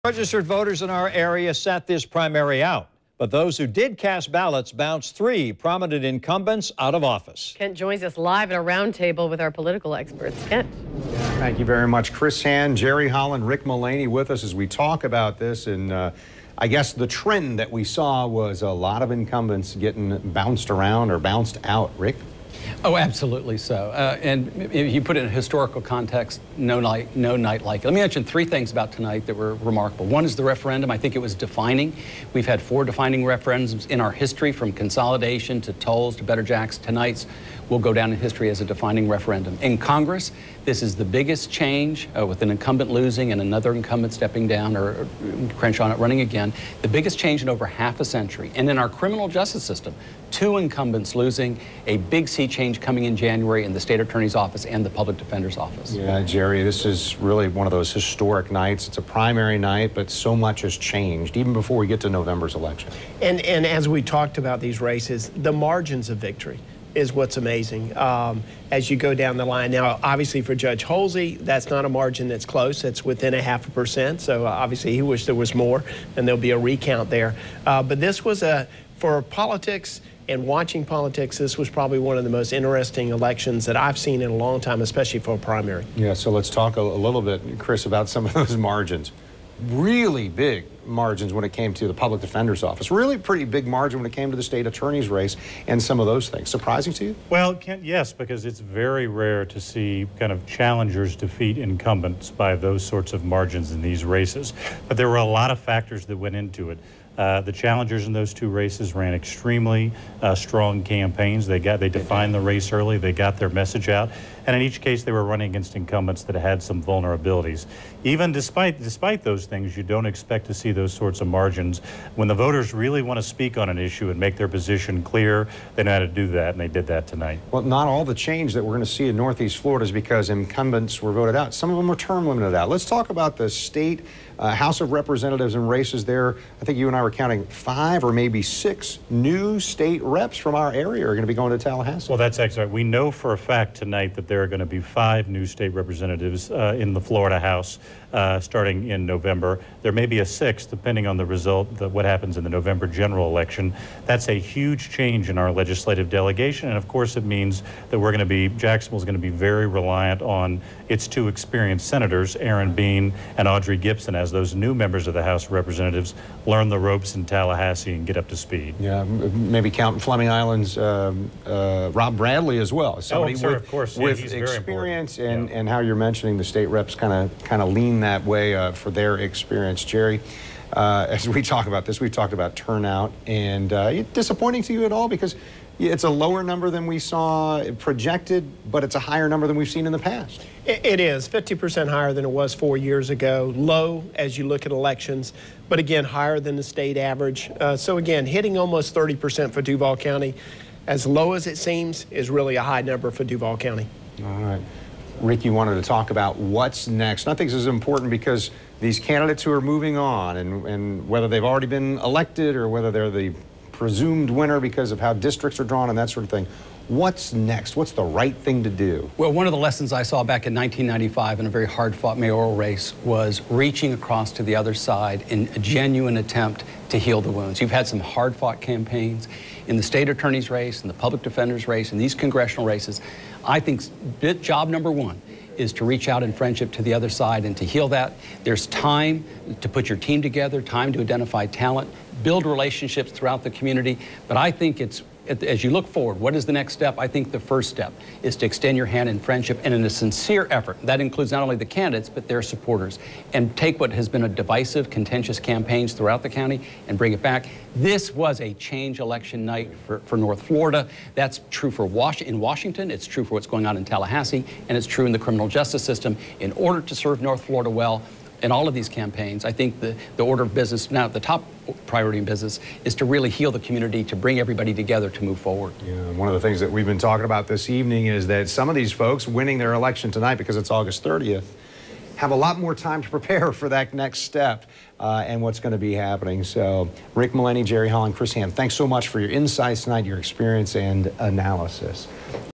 Registered voters in our area sat this primary out, but those who did cast ballots bounced 3 prominent incumbents out of office. Kent joins us live at a roundtable with our political experts. Kent. Thank you very much. Chris Hand, Jerry Holland, Rick Mullaney with us as we talk about this. And I guess the trend that we saw was a lot of incumbents getting bounced around or bounced out. Rick? Oh, absolutely so. And if you put it in a historical context, no night like it. Let me mention 3 things about tonight that were remarkable. One is the referendum. I think it was defining. We've had 4 defining referendums in our history, from consolidation to tolls to better jacks. Tonight's will go down in history as a defining referendum. In Congress, this is the biggest change with an incumbent losing and another incumbent stepping down, or Crenshaw not running again. The biggest change in over half a century. And in our criminal justice system, 2 incumbents losing, a big sea change coming in January in the state attorney's office and the public defender's office. Yeah, Jerry, this is really one of those historic nights. It's a primary night, but so much has changed even before we get to November's election. And as we talked about these races, the margins of victory is what's amazing as you go down the line. Now, obviously for Judge Holsey, that's not a margin that's close. It's within 0.5%. So obviously he wished there was more, and there'll be a recount there. But this was for politics and watching politics, this was probably one of the most interesting elections that I've seen in a long time, especially for a primary. Yeah, so let's talk a little bit, Chris, about some of those margins. Really big margins when it came to the public defender's office. Really pretty big margin when it came to the state attorney's race and some of those things. Surprising to you? Well, Kent, yes, because it's very rare to see kind of challengers defeat incumbents by those sorts of margins in these races. But there were a lot of factors that went into it. The challengers in those 2 races ran extremely strong campaigns. They defined the race early. They got their message out. And in each case, they were running against incumbents that had some vulnerabilities. Even despite those things, you don't expect to see those sorts of margins. When the voters really want to speak on an issue and make their position clear, they know how to do that, and they did that tonight. Well, not all the change that we're going to see in Northeast Florida is because incumbents were voted out. Some of them were term limited out. Let's talk about the state House of Representatives and races there. I think you and I were counting 5 or maybe 6 new state reps from our area are going to be going to Tallahassee. Well, that's excellent. We know for a fact tonight that there are going to be 5 new state representatives in the Florida House starting in November. There may be a 6th, depending on the result, what happens in the November general election. That's a huge change in our legislative delegation, and of course it means that Jacksonville's going to be very reliant on its 2 experienced senators, Aaron Bean and Audrey Gibson, as those new members of the House of Representatives learn the ropes in Tallahassee and get up to speed. Yeah, maybe count Fleming Island's Rob Bradley as well. Somebody with experience and how you're mentioning the state reps kind of lean that way for their experience. Jerry, as we talk about this, we've talked about turnout, and disappointing to you at all? Because it's a lower number than we saw projected, but it's a higher number than we've seen in the past. It is 50% higher than it was 4 years ago. Low as you look at elections, but again, higher than the state average. So again, hitting almost 30% for Duval County, as low as it seems, is really a high number for Duval County. All right. Rick, you wanted to talk about what's next. I think this is important because these candidates who are moving on, and whether they've already been elected or whether they're the presumed winner because of how districts are drawn and that sort of thing, what's next? What's the right thing to do? Well, one of the lessons I saw back in 1995 in a very hard-fought mayoral race was reaching across to the other side in a genuine attempt to heal the wounds. You've had some hard-fought campaigns in the state attorney's race, in the public defender's race, in these congressional races. I think job number 1 is to reach out in friendship to the other side and to heal that. There's time to put your team together, time to identify talent, build relationships throughout the community. But I think as you look forward, what is the next step? I think the first step is to extend your hand in friendship and in a sincere effort. That includes not only the candidates, but their supporters. And take what has been a divisive, contentious campaigns throughout the county and bring it back. This was a change election night for North Florida. That's true for in Washington. It's true for what's going on in Tallahassee. And it's true in the criminal justice system. In order to serve North Florida well, in all of these campaigns, I think the order of business, now the top priority in business, is to really heal the community, to bring everybody together to move forward. Yeah, one of the things that we've been talking about this evening is that some of these folks winning their election tonight, because it's August 30th, have a lot more time to prepare for that next step and what's going to be happening. So Rick Mullaney, Jerry Holland, Chris Hand, thanks so much for your insights tonight, your experience and analysis.